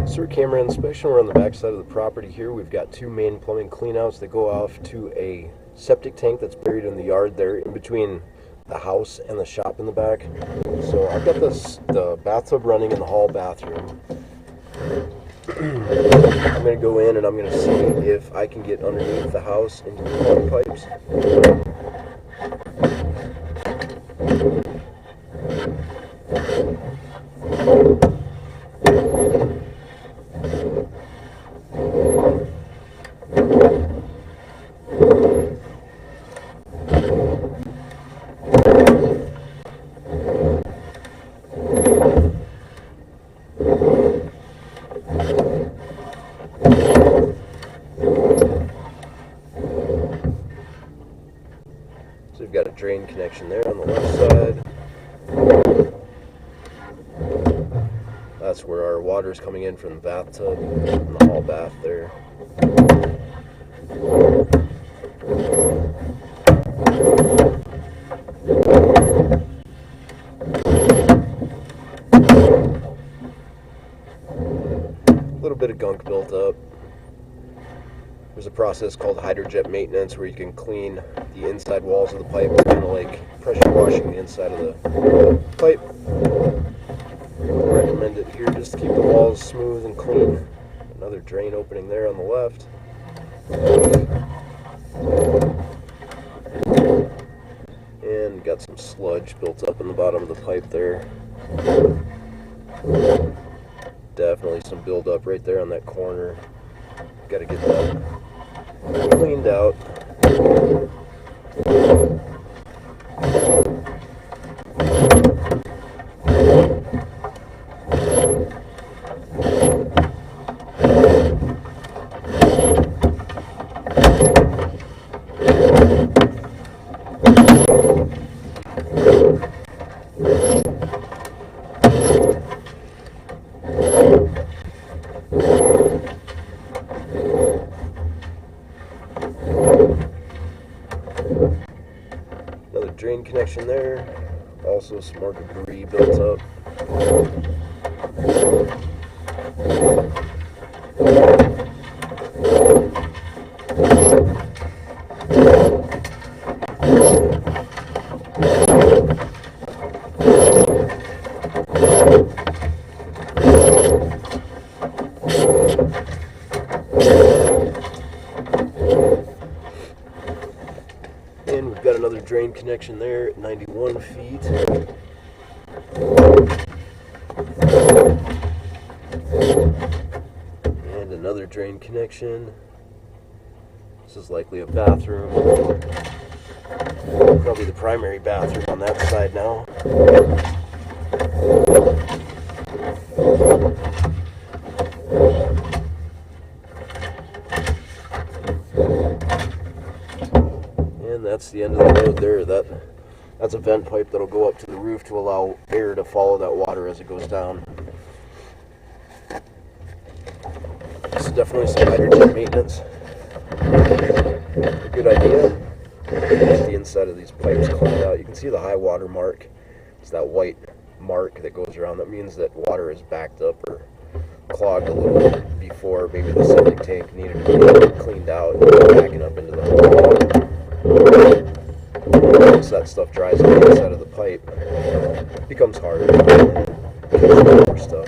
Sewer camera inspection. We're on the back side of the property here. We've got two main plumbing cleanouts that go off to a septic tank that's buried in the yard there in between the house and the shop in the back. So I've got the bathtub running in the hall bathroom. I'm going to go in and I'm going to see if I can get underneath the house into the plumbing pipes. So we've got a drain connection there on the left side. That's where our water is coming in from the bathtub and the hall bath there. A little bit of gunk built up. There's a process called hydrojet maintenance where you can clean the inside walls of the pipe. It's kind of like pressure washing the inside of the pipe. I recommend it here just to keep the walls smooth and clean. Another drain opening there on the left. And got some sludge built up in the bottom of the pipe there. Definitely some buildup right there on that corner. Got to get that cleaned out. Another drain connection there. Also some more debris built up. And we've got another drain connection there at 91 feet. And another drain connection. This is likely a bathroom. Probably the primary bathroom on that side now. And that's the end of the road there. That's a vent pipe that'll go up to the roof to allow air to follow that water as it goes down. This is definitely some hydrogen maintenance. A good idea. Get the inside of these pipes cleaned out. You can see the high water mark. It's that white mark that goes around. That means that water is backed up or clogged a little bit before maybe the septic tank needed to be cleaned out and backing up into the hole. Once that stuff dries on the inside of the pipe, it becomes harder. More stuff.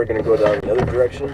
going to go down the other direction.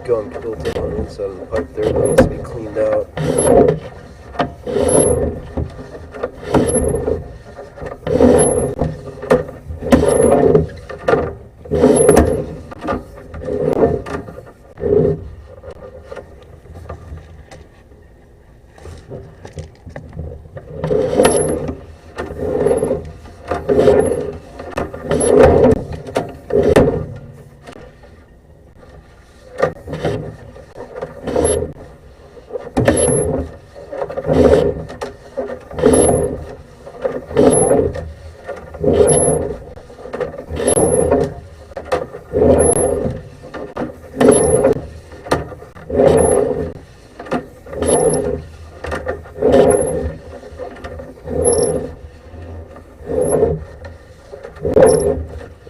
Gunk built up on the inside of the pipe there that needs to be cleaned out.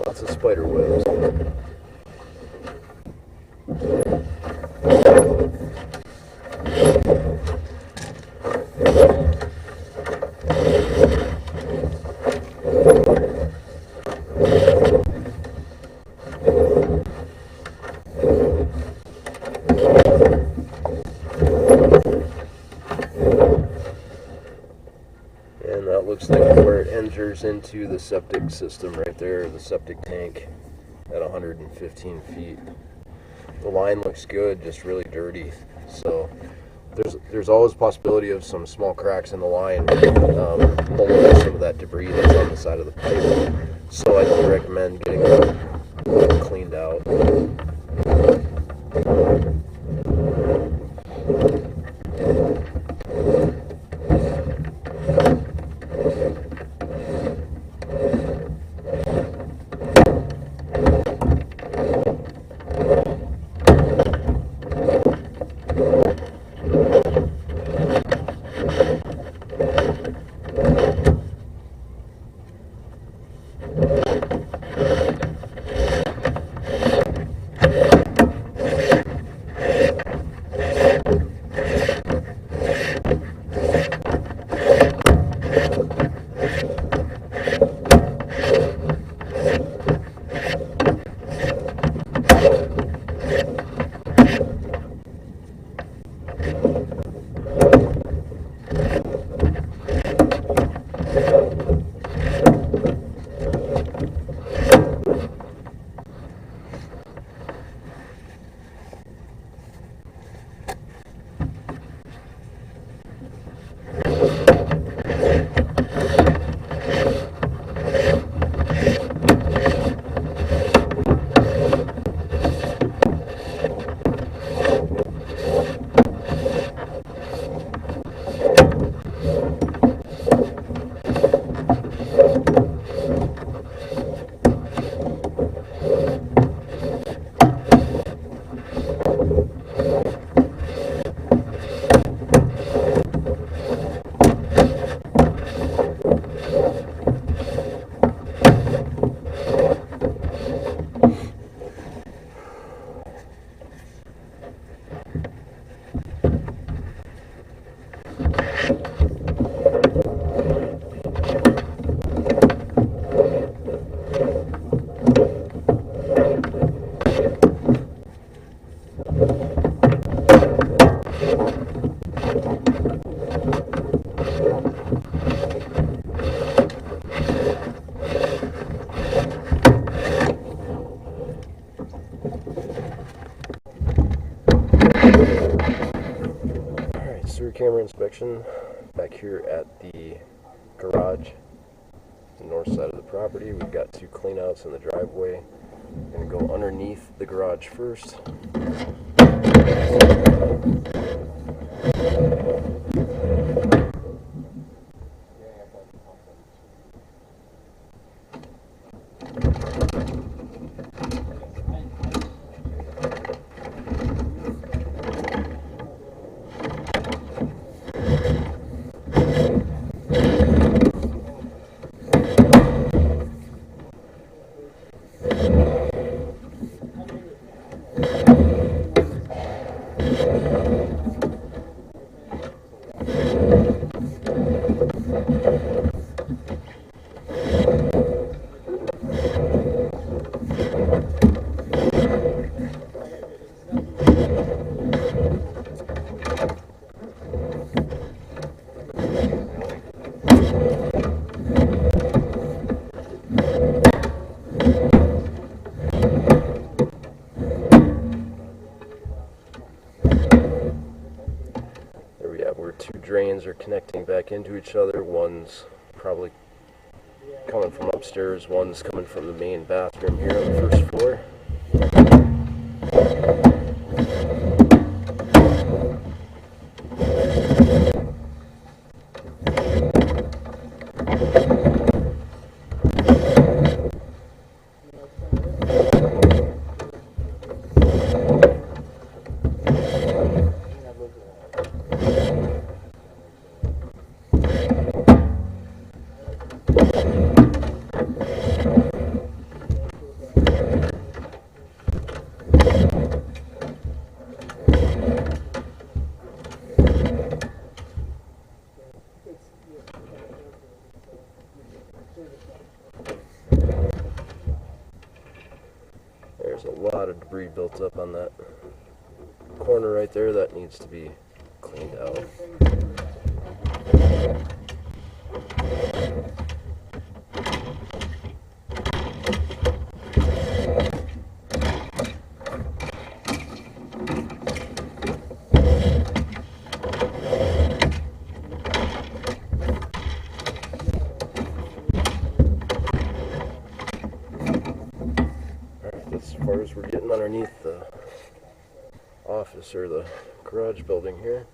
Lots of spider webs. And that looks like where it enters into the septic system right there, the septic tank at 115 feet. The line looks good, just really dirty. So there's always possibility of some small cracks in the line below some of that debris that's on the side of the pipe. So I do recommend getting that cleaned out. camera inspection back here at the garage, the north side of the property. We've got 2 cleanouts in the driveway. I'm going to go underneath the garage first. Where 2 drains are connecting back into each other. One's probably coming from upstairs, one's coming from the main bathroom here on the first floor. There's a lot of debris built up on that corner right there that needs to be cleaned out. As far as we're getting underneath the office or the garage building here.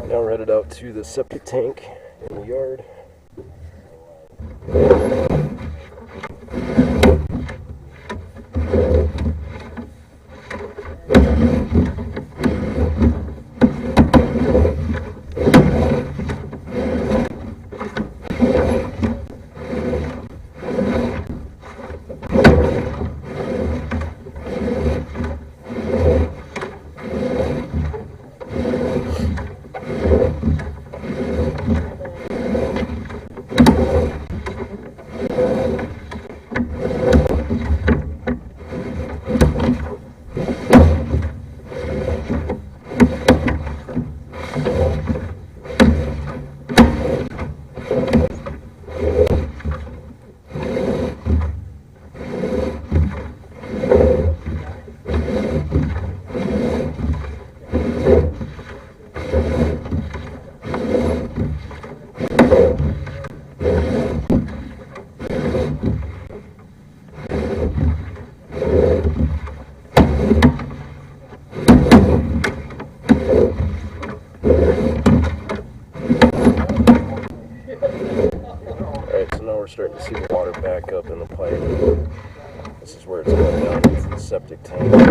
Now we're headed out to the septic tank in the yard. Alright, so now we're starting to see the water back up in the pipe. This is where it's going down into the septic tank.